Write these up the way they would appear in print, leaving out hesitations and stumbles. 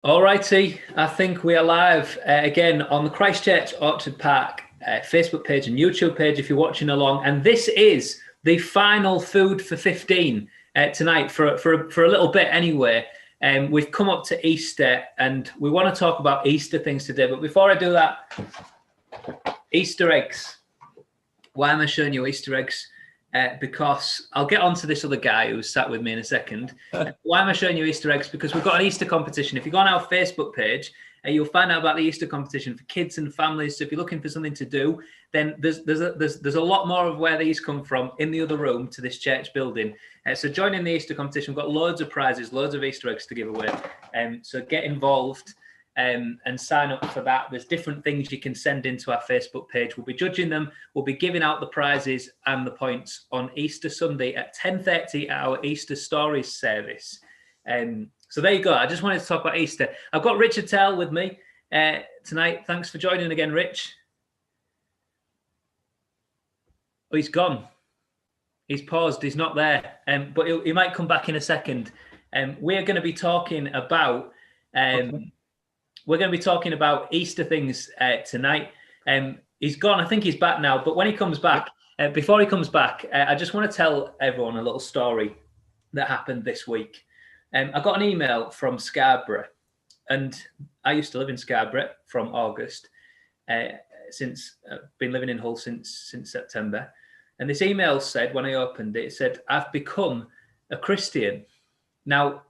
All righty, I think we are live again on the Christchurch Orchard Park Facebook page and YouTube page if you're watching along. And this is the final Food for 15 tonight for a little bit anyway. We've come up to Easter and we want to talk about Easter things today. But before I do that, Easter eggs. Why am I showing you Easter eggs? Because I'll get on to this other guy who's sat with me in a second. Why am I showing you Easter eggs? Because we've got an Easter competition. If you go on our Facebook page, you'll find out about the Easter competition for kids and families. So if you're looking for something to do, then there's a lot more of where these come from in the other room to this church building. So join in the Easter competition. We've got loads of prizes, loads of Easter eggs to give away. So get involved. And sign up for that. There's different things you can send into our Facebook page. We'll be judging them. We'll be giving out the prizes and the points on Easter Sunday at 10:30 at our Easter Stories service. So there you go. I just wanted to talk about Easter. I've got Richard Tell with me tonight. Thanks for joining again, Rich. Oh, he's gone. He's paused. He's not there. But he might come back in a second. We're going to be talking about... We're going to be talking about Easter things tonight. He's gone. I think he's back now. But when he comes back, before he comes back, I just want to tell everyone a little story that happened this week. I got an email from Scarborough, and I used to live in Scarborough from August. Since I've been living in Hull since September. And this email said, when I opened it, it said, "I've become a Christian." Now,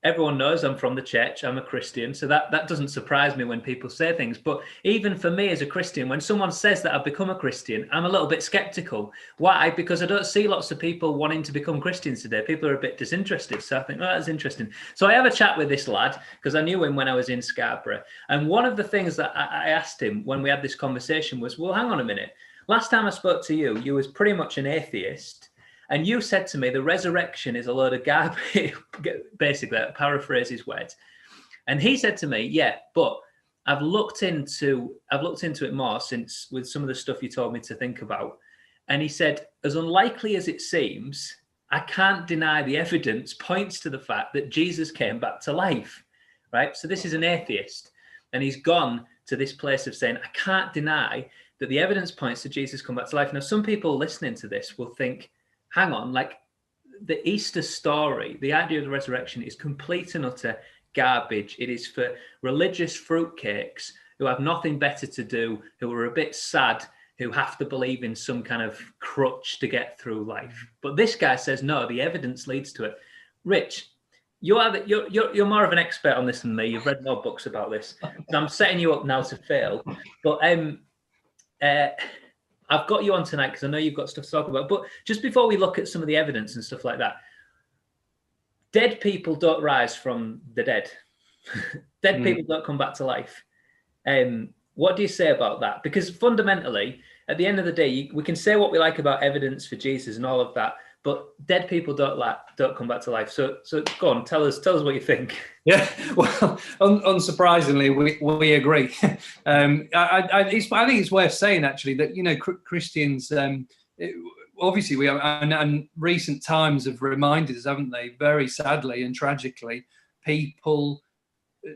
everyone knows I'm from the church. I'm a Christian. So that doesn't surprise me when people say things. But even for me as a Christian, when someone says that I've become a Christian, I'm a little bit skeptical. Why? Because I don't see lots of people wanting to become Christians today. People are a bit disinterested. So I think, oh, that's interesting. So I have a chat with this lad because I knew him when I was in Scarborough. And one of the things that I asked him when we had this conversation was, well, hang on a minute. Last time I spoke to you, you was pretty much an atheist. And you said to me, the resurrection is a load of garbage, basically, I paraphrase his words. And he said to me, yeah, but I've looked into it more since with some of the stuff you told me to think about. And he said, as unlikely as it seems, I can't deny the evidence points to the fact that Jesus came back to life, right? So this is an atheist. And he's gone to this place of saying, I can't deny that the evidence points to Jesus come back to life. Now, some people listening to this will think, hang on, like the Easter story, the idea of the resurrection is complete and utter garbage. It is for religious fruitcakes who have nothing better to do, who are a bit sad, who have to believe in some kind of crutch to get through life. But this guy says, no, the evidence leads to it. Rich, you're more of an expert on this than me. You've read more books about this. So I'm setting you up now to fail. But I've got you on tonight because I know you've got stuff to talk about. But just before we look at some of the evidence and stuff like that, dead people don't rise from the dead. Dead people don't come back to life. What do you say about that? Because fundamentally, at the end of the day, we can say what we like about evidence for Jesus and all of that, but dead people don't come back to life. So go on, tell us what you think. Yeah, well, unsurprisingly, we agree. I think it's worth saying actually that Christians, obviously we are, and recent times have reminded us, haven't they? Very sadly and tragically, people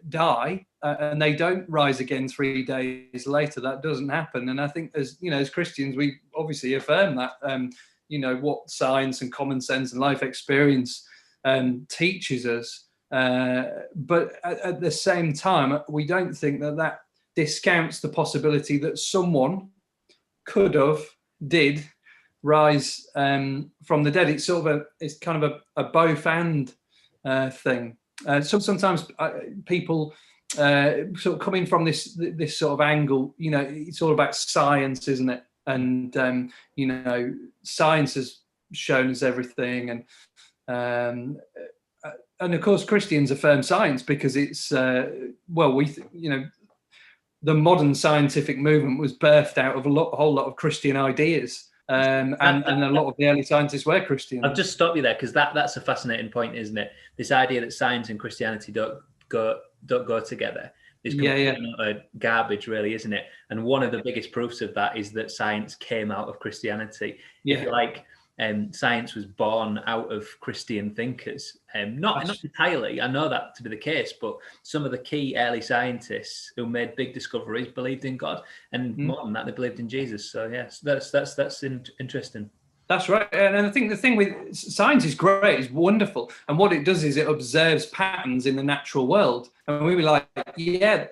die and they don't rise again 3 days later. That doesn't happen, and I think as Christians, we obviously affirm that. What science and common sense and life experience teaches us. But at the same time, we don't think that discounts the possibility that someone did rise from the dead. It's it's kind of a both and thing. Sometimes people sort of coming from this sort of angle, it's all about science, isn't it? And science has shown us everything, and of course Christians affirm science because it's the modern scientific movement was birthed out of a whole lot of Christian ideas, and a lot of the early scientists were Christian. I'll just stop you there because that's a fascinating point, isn't it? This idea that science and Christianity don't go together. It's garbage, really, isn't it? And one of the biggest proofs of that is that science came out of Christianity. If you like, science was born out of Christian thinkers. Not entirely, I know that to be the case, but some of the key early scientists who made big discoveries believed in God, and more than that, they believed in Jesus. So yes, that's interesting. That's right. And I think the thing with science is great, it's wonderful. And what it does is it observes patterns in the natural world. And we were like, yeah,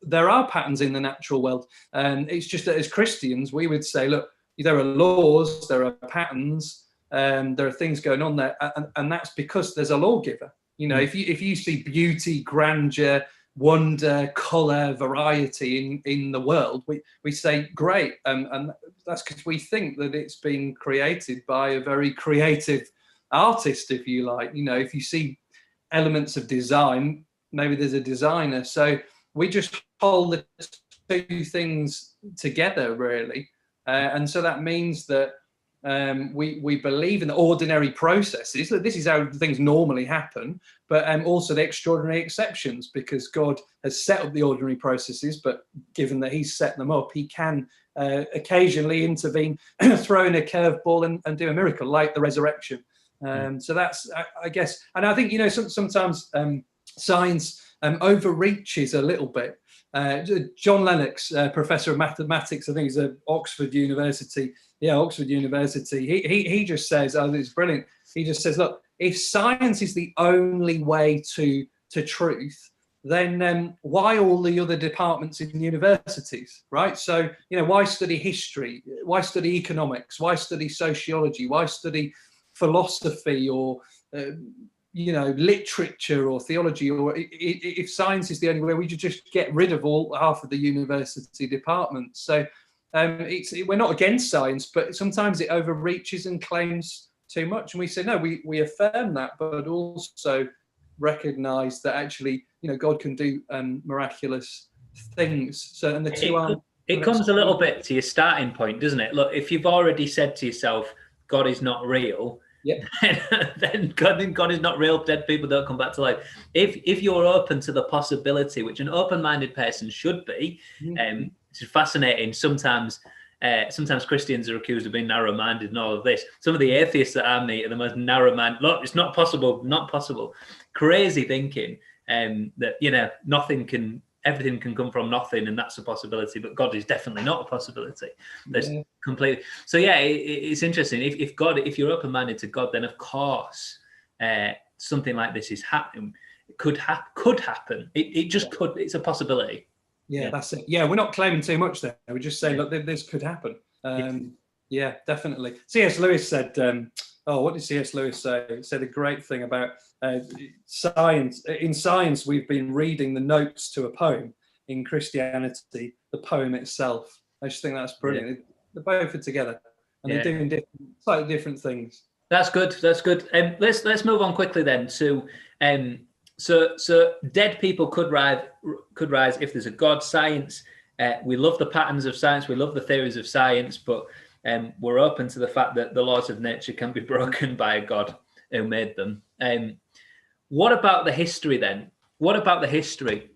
there are patterns in the natural world. And it's just that as Christians, we would say, look, there are laws, there are patterns, there are things going on there. And that's because there's a lawgiver. You know, if you see beauty, grandeur, wonder, color, variety in the world, we say great, and that's because we think that it's been created by a very creative artist, if you like. You know, if you see elements of design, maybe there's a designer. So we just hold the two things together, really, and so that means that we believe in the ordinary processes, that this is how things normally happen, but also the extraordinary exceptions, because God has set up the ordinary processes, but given that he's set them up, he can occasionally intervene, throw in a curveball and do a miracle like the resurrection. So that's, I guess, and I think, you know, sometimes science overreaches a little bit. John Lennox, professor of mathematics, I think he's at Oxford University. Yeah, Oxford University. He just says, oh, it's brilliant. He just says, look, if science is the only way to truth, then why all the other departments in universities, right? So, you know, why study history? Why study economics? Why study sociology? Why study philosophy or you know, literature or theology? Or if science is the only way, we should just get rid of half of the university departments. So we're not against science, but sometimes it overreaches and claims too much. And we say, no, we affirm that, but also recognize that actually, you know, God can do miraculous things. So, and the two it comes a little bit to your starting point, doesn't it? Look, if you've already said to yourself, God is not real, yeah, then God is not real. Dead people don't come back to life. If you're open to the possibility, which an open-minded person should be, it's fascinating. Sometimes Christians are accused of being narrow-minded and all of this. Some of the atheists that I meet are the most narrow-minded. Look, it's not possible, not possible. Crazy thinking that, you know, everything can come from nothing, and that's a possibility, but God is definitely not a possibility. There's completely. So yeah, it's interesting. If you're open-minded to God, then of course something like this is happening. Could happen. It just could. It's a possibility. Yeah, that's it. Yeah, we're not claiming too much there. We're just saying, look, this could happen. Yeah, definitely. C.S. Lewis said, what did C.S. Lewis say? He said a great thing about science. In science, we've been reading the notes to a poem. In Christianity, the poem itself. I just think that's brilliant. They're both are together, and they're doing slightly different things. That's good. That's good. Let's move on quickly then to so dead people could rise if there's a God. Science. We love the patterns of science. We love the theories of science, but we're open to the fact that the laws of nature can be broken by a God who made them. What about the history then? What about the history?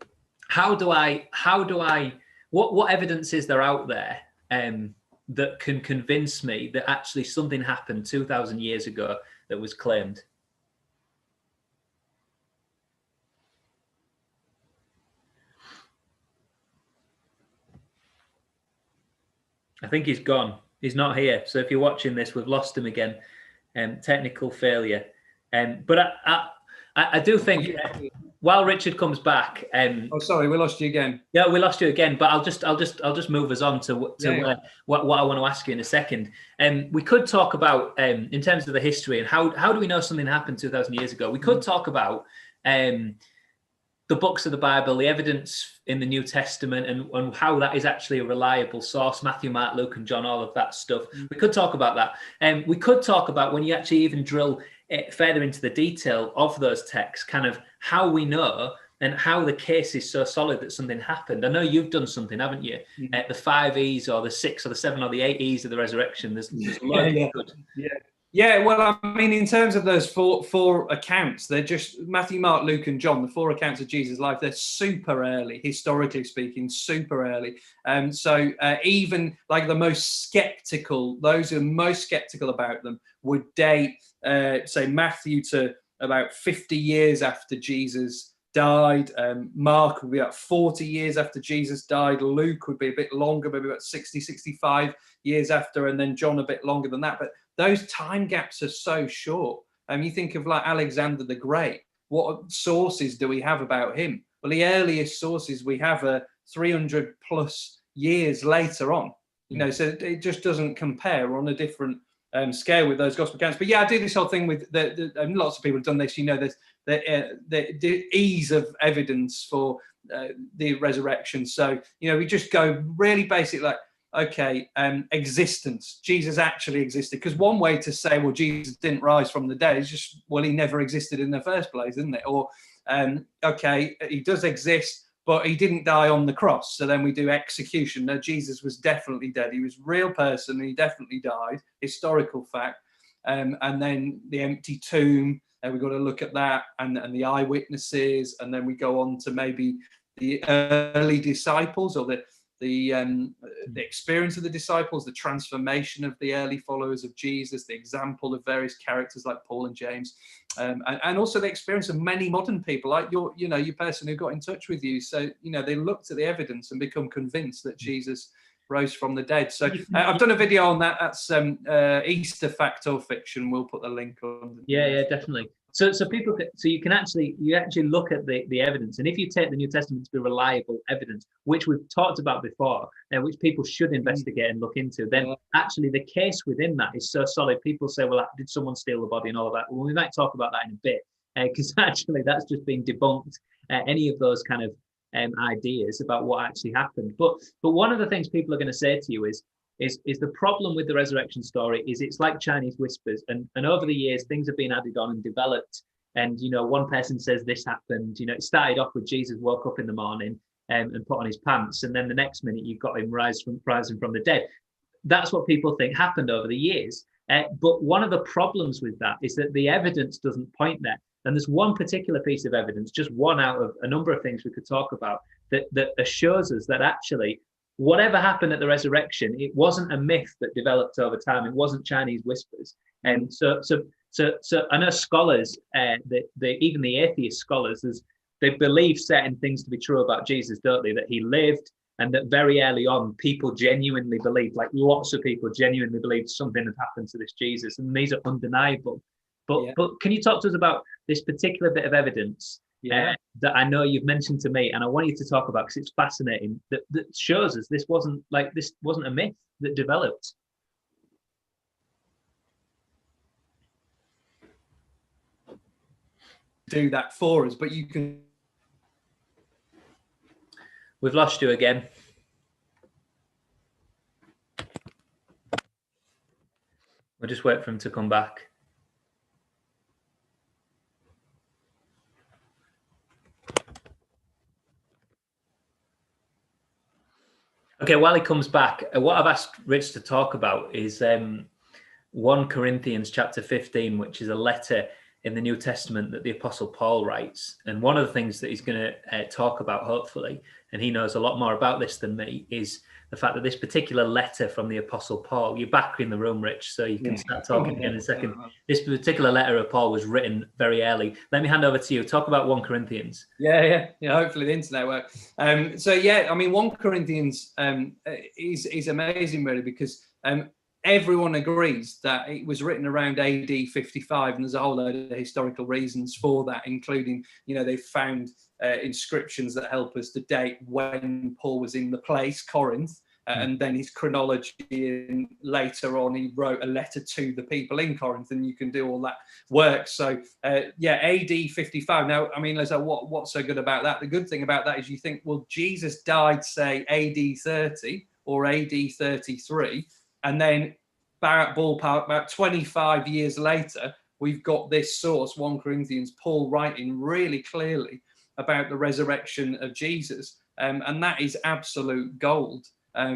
What evidence is there out there that can convince me that actually something happened 2,000 years ago that was claimed? I think he's gone. He's not here. So if you're watching this, we've lost him again. Technical failure. But I do think while Richard comes back. Oh, sorry, we lost you again. Yeah, we lost you again. But I'll just move us on to what I want to ask you in a second. We could talk about in terms of the history and how do we know something happened 2,000 years ago? We could talk about the books of the Bible, the evidence in the New Testament, and how that is actually a reliable source. Matthew, Mark, Luke, and John, all of that stuff. We could talk about that. We could talk about when you actually even drill further into the detail of those texts, kind of how we know and how the case is so solid that something happened. I know you've done something, haven't you? The 5 E's or the 6 or the 7 or the 8 E's of the resurrection. There's loads of good. Yeah, well, I mean, in terms of those four accounts, they're just Matthew, Mark, Luke, and John. The four accounts of Jesus' life, they're super early, historically speaking, super early. So even like the most skeptical, those who are most skeptical about them, would date, say, Matthew to about 50 years after Jesus died. Mark would be about 40 years after Jesus died. Luke would be a bit longer, maybe about 60, 65 years after, and then John a bit longer than that. But those time gaps are so short. You think of like Alexander the Great. What sources do we have about him? Well, the earliest sources we have are 300 plus years later on. You know, so it just doesn't compare on a different scale with those gospel accounts. But yeah, I do this whole thing with and lots of people have done this. You know, there's the ease of evidence for the resurrection. So you know, we just go really basic, like, okay, existence. Jesus actually existed. Because one way to say, well, Jesus didn't rise from the dead is just, well, he never existed in the first place, isn't it? Or, okay, he does exist, but he didn't die on the cross. So then we do execution. No, Jesus was definitely dead. He was a real person. And he definitely died. Historical fact. And then the empty tomb. We've got to look at that and the eyewitnesses. And then we go on to maybe the early disciples or the experience of the disciples, the transformation of the early followers of Jesus, the example of various characters like Paul and James, and also the experience of many modern people, like your person who got in touch with you. So, you know, they looked at the evidence and become convinced that Jesus rose from the dead. So I've done a video on that. That's Easter Fact or Fiction. We'll put the link on. Yeah, definitely. So people, you actually look at the evidence, and if you take the New Testament to be reliable evidence, which we've talked about before, and which people should investigate and look into, then actually the case within that is so solid. People say, well, did someone steal the body and all of that? Well, we might talk about that in a bit, because actually that's just been debunked. Any of those kind of ideas about what actually happened. But one of the things people are going to say to you is the problem with the resurrection story is it's like Chinese whispers, and over the years things have been added on and developed. And you know, one person says this happened. You know, it started off with Jesus woke up in the morning and put on his pants, and then the next minute you've got him rising from the dead. That's what people think happened over the years. But one of the problems with that is that the evidence doesn't point there. And there's one particular piece of evidence, just one out of a number of things we could talk about, that assures us that actually whatever happened at the resurrection, it wasn't a myth that developed over time. It wasn't Chinese whispers. And so I know scholars, even the atheist scholars, they believe certain things to be true about Jesus, don't they? That he lived, and that very early on, people genuinely believed, like lots of people genuinely believed something had happened to this Jesus, and these are undeniable. But can you talk to us about this particular bit of evidence? That I know you've mentioned to me, and I want you to talk about because it's fascinating. That shows us this wasn't a myth that developed. Do that for us, but you can. We've lost you again. We'll just wait for him to come back. Okay, while he comes back, what I've asked Rich to talk about is 1 Corinthians chapter 15, which is a letter in the New Testament that the Apostle Paul writes. And one of the things that he's going to talk about, hopefully, and he knows a lot more about this than me, is the fact that this particular letter from the Apostle Paul, you're back in the room, Rich, so you can start talking again in a second. This particular letter of Paul was written very early. Let me hand over to you. Talk about 1 Corinthians. Yeah. Hopefully the internet works. So yeah, I mean, 1 Corinthians is amazing, really, because everyone agrees that it was written around AD 55, and there's a whole load of historical reasons for that, including, you know, they've found inscriptions that help us to date when Paul was in the place, Corinth, and then his chronology, and later on he wrote a letter to the people in Corinth, and you can do all that work. So AD 55. Now, I mean, Liz, what's so good about that? The good thing about that is you think, well, Jesus died, say, AD 30 or AD 33, and then ballpark about 25 years later, we've got this source, 1 Corinthians, Paul writing really clearly about the resurrection of Jesus. And that is absolute gold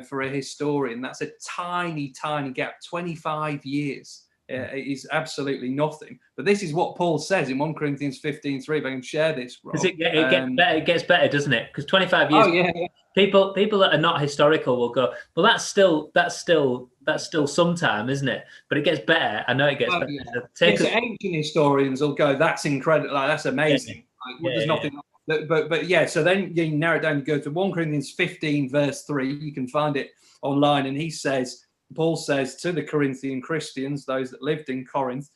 for a historian. That's a tiny, tiny gap, 25 years is absolutely nothing. But this is what Paul says in 1 Corinthians 15:3. If I can share this, Rob. Because it gets better, doesn't it? Because 25 years. Oh yeah. People that are not historical will go, well, that's still some time, isn't it? But it gets better. I know it gets better. Yeah. So ancient historians will go, that's incredible, like, that's amazing. There's nothing. But yeah, so then you narrow it down, you go to 1 Corinthians 15 verse 3. You can find it online, and Paul says to the Corinthian Christians, those that lived in Corinth,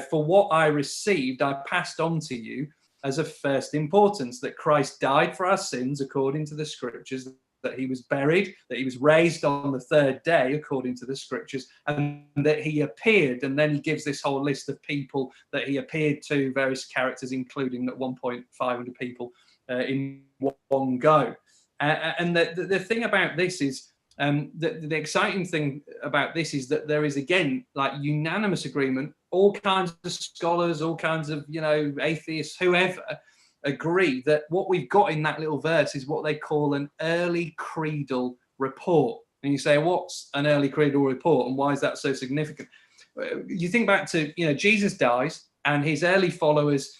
for what I received, I passed on to you as of first importance, that Christ died for our sins according to the scriptures, that he was buried, that he was raised on the third day according to the scriptures, and that he appeared. And then he gives this whole list of people that he appeared to, various characters, including at 1,500 people in one go. And the thing about this is, the exciting thing about this is that there is, again, like unanimous agreement. All kinds of scholars, all kinds of, atheists, whoever, agree that what we've got in that little verse is what they call an early creedal report. And you say, what's an early creedal report, and why is that so significant? You think back to, Jesus dies, and his early followers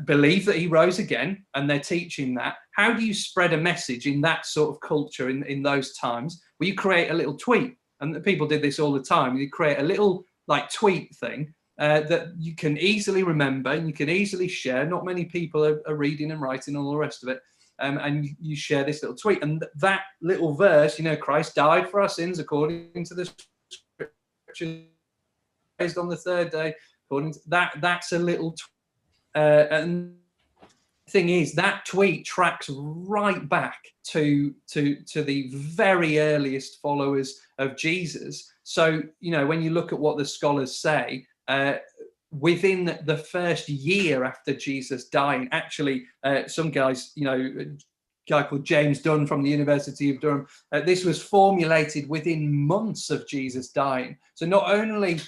believe that he rose again, and they're teaching that. How do you spread a message in that sort of culture in those times? Well, you create a little tweet, and the people did this all the time. You create a little tweet thing that you can easily remember and you can easily share. Not many people are reading and writing and all the rest of it. And you share this little tweet, and that little verse, Christ died for our sins according to the scriptures, raised on the third day, according to that's a little and thing is, that tweet tracks right back to the very earliest followers of Jesus. So, when you look at what the scholars say, within the first year after Jesus dying, actually, some guys, a guy called James Dunn from the University of Durham, this was formulated within months of Jesus dying. So not only,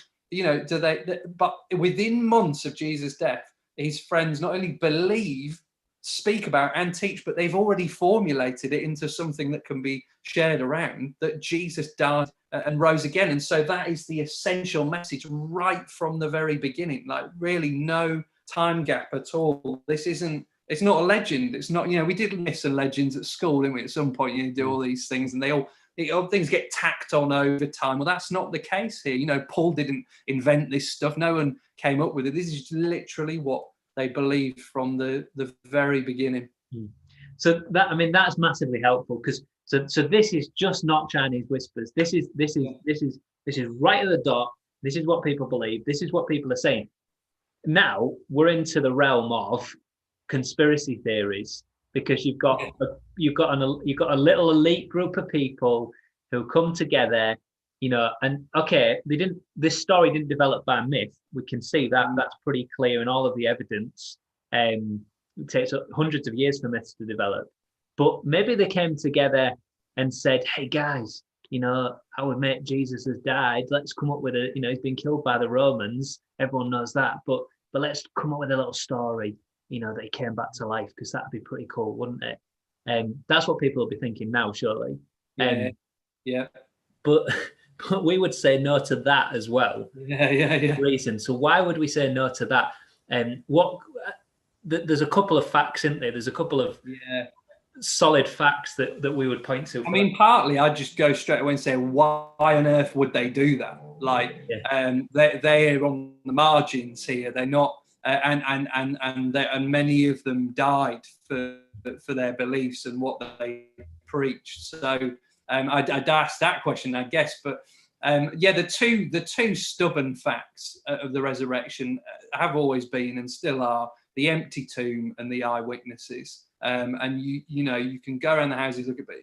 but within months of Jesus' death, his friends not only believe, speak about and teach, but they've already formulated it into something that can be shared around, that Jesus died and rose again. And so that is the essential message right from the very beginning, like really no time gap at all. It's not a legend. It's not, we did miss some legends at school, didn't we? At some point, you do all these things and things get tacked on over time. Well, that's not the case here. Paul didn't invent this stuff. No one came up with it. This is literally what they believed from the very beginning. So that's massively helpful, because so this is just not Chinese whispers. This is right at the dot. This is what people believe. This is what people are saying. Now we're into the realm of conspiracy theories, because you've got a little elite group of people who come together, and okay, this story didn't develop by myth. We can see that's pretty clear in all of the evidence. It takes hundreds of years for myths to develop, but maybe they came together and said, hey guys, our mate Jesus has died. Let's come up with he's been killed by the Romans. Everyone knows that, but let's come up with a little story, that he came back to life, because that'd be pretty cool, wouldn't it? That's what people will be thinking now, surely. Yeah. But we would say no to that as well. Yeah. Reason. So why would we say no to that? There's a couple of facts, isn't there? There's a couple of solid facts that we would point to. Partly I'd just go straight away and say, why on earth would they do that? They're on the margins here. They're not, and many of them died for their beliefs and what they preached. So I'd ask that question, I guess. But the two stubborn facts of the resurrection have always been and still are the empty tomb and the eyewitnesses. And you can go around the houses, look at, but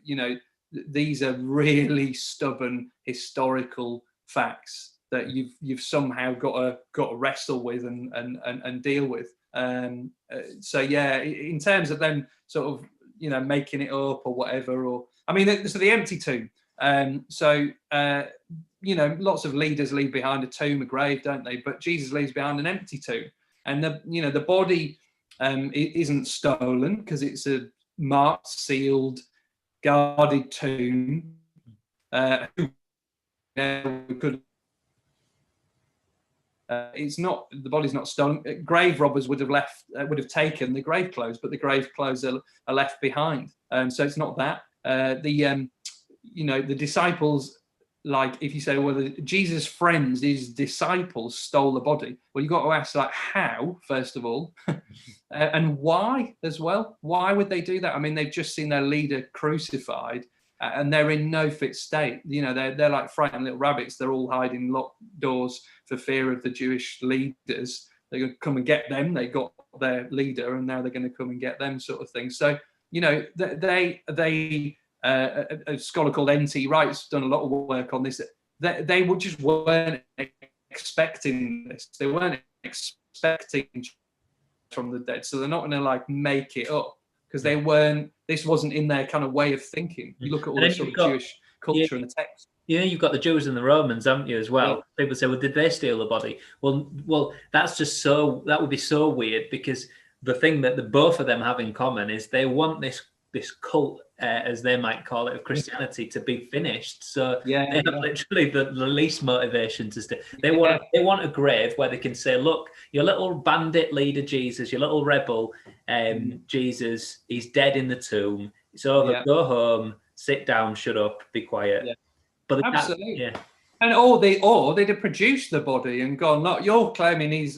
these are really stubborn historical facts that you've somehow got to wrestle with and deal with. So in terms of them sort of making it up or whatever, so the empty tomb. Lots of leaders leave behind a tomb, a grave, don't they? But Jesus leaves behind an empty tomb, and the body isn't stolen, because it's a marked, sealed, guarded tomb. We could It's not, the body's not stolen. Grave robbers would have taken the grave clothes, but the grave clothes are left behind. So it's not that. The disciples, like, if you say, well, Jesus' friends, his disciples stole the body. Well, you've got to ask, like, how, first of all, and why as well. Why would they do that? I mean, they've just seen their leader crucified, and they're in no fit state. They're like frightened little rabbits. They're all hiding locked doors for fear of the Jewish leaders. They're going to come and get them. They got their leader, and now they're going to come and get them, sort of thing. So, a scholar called N.T. Wright's done a lot of work on this. They just weren't expecting this. They weren't expecting from the dead, so they're not going to like make it up, because they weren't. This wasn't in their kind of way of thinking. You look at all the sort of Jewish culture and the text. You've got the Jews and the Romans, haven't you, as well? Yeah. People say, well, did they steal the body? Well, that's just that would be so weird, because the thing that the both of them have in common is they want this cult, as they might call it, of Christianity to be finished. So they have literally the least motivation to stay. They want a grave where they can say, look, your little bandit leader Jesus, your little rebel Jesus, he's dead in the tomb. It's over. Go home, sit down, shut up, be quiet. Yeah. But absolutely. And or they'd have produced the body and gone, look, you're claiming here's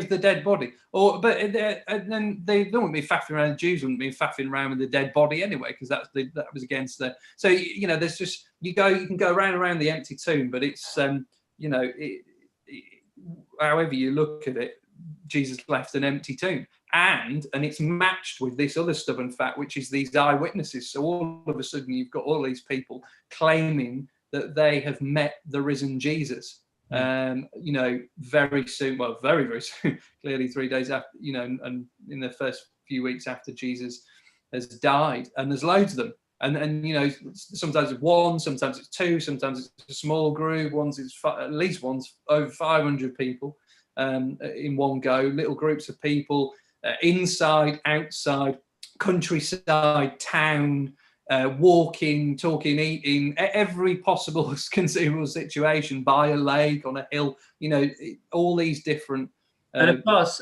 the dead body. And then they wouldn't be faffing around. The Jews wouldn't be faffing around with the dead body anyway, because that was against the. So there's just you can go around the empty tomb, but it's however you look at it, Jesus left an empty tomb, and it's matched with this other stubborn fact, which is these eyewitnesses. So all of a sudden you've got all these people claiming that they have met the risen Jesus, very soon. Well, very, very soon. Clearly, 3 days after, and in the first few weeks after Jesus has died. And there's loads of them. And sometimes it's one, sometimes it's two, sometimes it's a small group. At least one's over 500 people in one go. Little groups of people, inside, outside, countryside, town. Walking, talking, eating, every possible conceivable situation, by a lake, on a hill, all these different. And of course,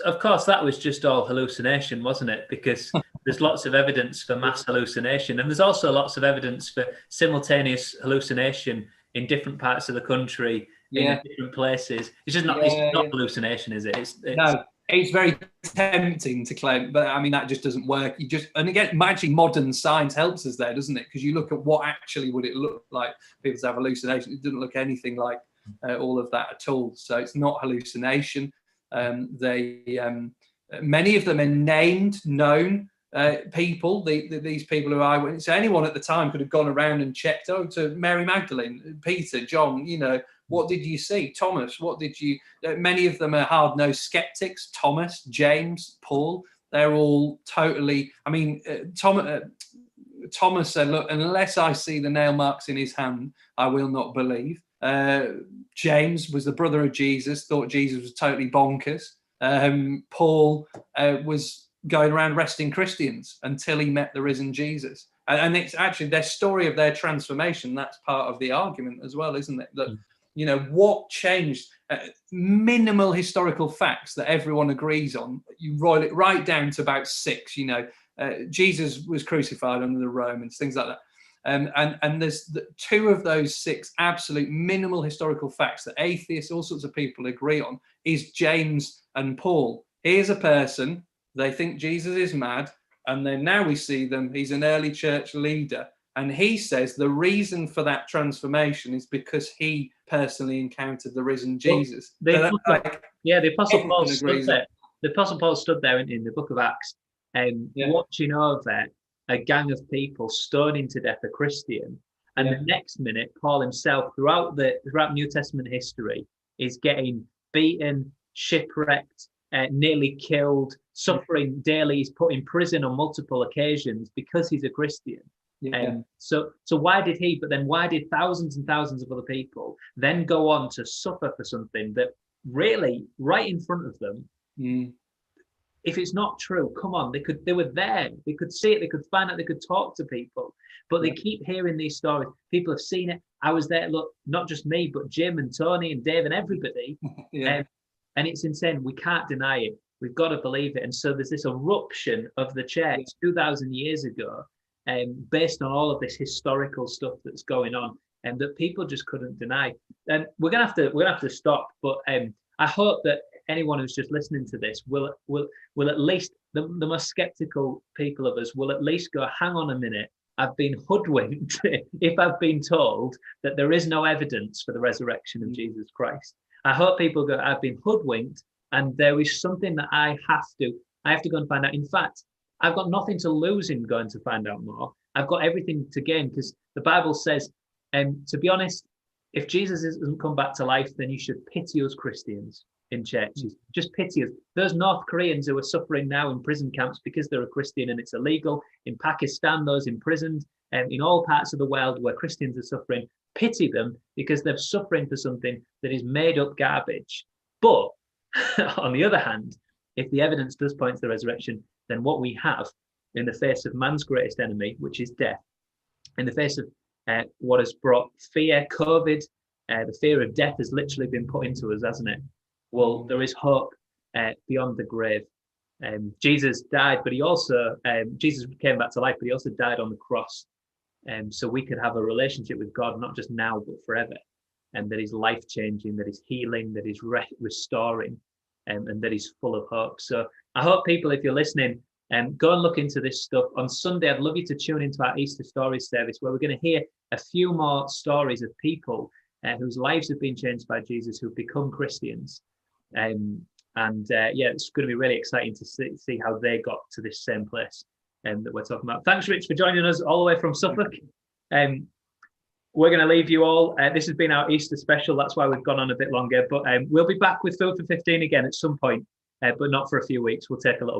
that was just all hallucination, wasn't it? Because there's lots of evidence for mass hallucination, and there's also lots of evidence for simultaneous hallucination in different parts of the country, in different places. It's just not, it's not hallucination, is it? No. It's very tempting to claim, but I mean, that just doesn't work. And again, actually, modern science helps us there, doesn't it? Because you look at what actually would it look like people to have hallucination. It doesn't look anything like all of that at all. So it's not hallucination. Many of them are named, known people. These people who are eyewitnesses. So anyone at the time could have gone around and checked. Oh, to Mary Magdalene, Peter, John. What did you see? Thomas, what did you... Many of them are hard-nosed skeptics. Thomas, James, Paul, they're all totally... I mean, Thomas said, look, unless I see the nail marks in his hand, I will not believe. James was the brother of Jesus, thought Jesus was totally bonkers. Paul was going around arresting Christians until he met the risen Jesus. And it's actually their story of their transformation. That's part of the argument as well, isn't it? That what changed? Minimal historical facts that everyone agrees on. You roll it right down to about 6. Jesus was crucified under the Romans, things like that. And there's 2 of those 6 absolute minimal historical facts that atheists, all sorts of people agree on, is James and Paul. Here's a person, they think Jesus is mad, and then now we see them, he's an early church leader. And he says the reason for that transformation is because he personally encountered the risen Jesus. The Apostle Paul stood there. The Apostle Paul stood there in the book of Acts, watching over a gang of people stoning to death a Christian. And the next minute, Paul himself, throughout New Testament history, is getting beaten, shipwrecked, nearly killed, suffering daily. He's put in prison on multiple occasions because he's a Christian. So why did thousands and thousands of other people then go on to suffer for something that really right in front of them? If it's not true, come on, they were there, they could see it, they could find out, they could talk to people, but they keep hearing these stories. People have seen it. I was there. Look, not just me, but Jim and Tony and Dave and everybody. And it's insane. We can't deny it. We've got to believe it. And so there's this eruption of the church 2,000 years ago, based on all of this historical stuff that's going on, and that people just couldn't deny. And we're gonna have to stop. But I hope that anyone who's just listening to this will at least, the most skeptical people of us will at least go, hang on a minute, I've been hoodwinked if I've been told that there is no evidence for the resurrection of Jesus Christ. I hope people go, I've been hoodwinked, and there is something that I have to go and find out. In fact, I've got nothing to lose in going to find out more. I've got everything to gain, because the Bible says, to be honest, if Jesus doesn't come back to life, then you should pity us Christians in churches. Just pity us. Those North Koreans who are suffering now in prison camps because they're a Christian and it's illegal. In Pakistan, those imprisoned, in all parts of the world where Christians are suffering, pity them because they're suffering for something that is made up garbage. But on the other hand, if the evidence does point to the resurrection, then what we have in the face of man's greatest enemy, which is death, in the face of what has brought fear, COVID, the fear of death has literally been put into us, hasn't it? Well, there is hope beyond the grave. Jesus died, but he also, Jesus came back to life, but he also died on the cross. So we could have a relationship with God, not just now, but forever. And that is life-changing, that is healing, that is restoring, and that is full of hope. So I hope people, if you're listening, go and look into this stuff. On Sunday, I'd love you to tune into our Easter Stories service, where we're going to hear a few more stories of people whose lives have been changed by Jesus, who've become Christians. Yeah, it's going to be really exciting to see how they got to this same place that we're talking about. Thanks, Rich, for joining us all the way from Suffolk. We're going to leave you all. This has been our Easter special. That's why we've gone on a bit longer. But we'll be back with Food for 15 again at some point, but not for a few weeks. We'll take a little break.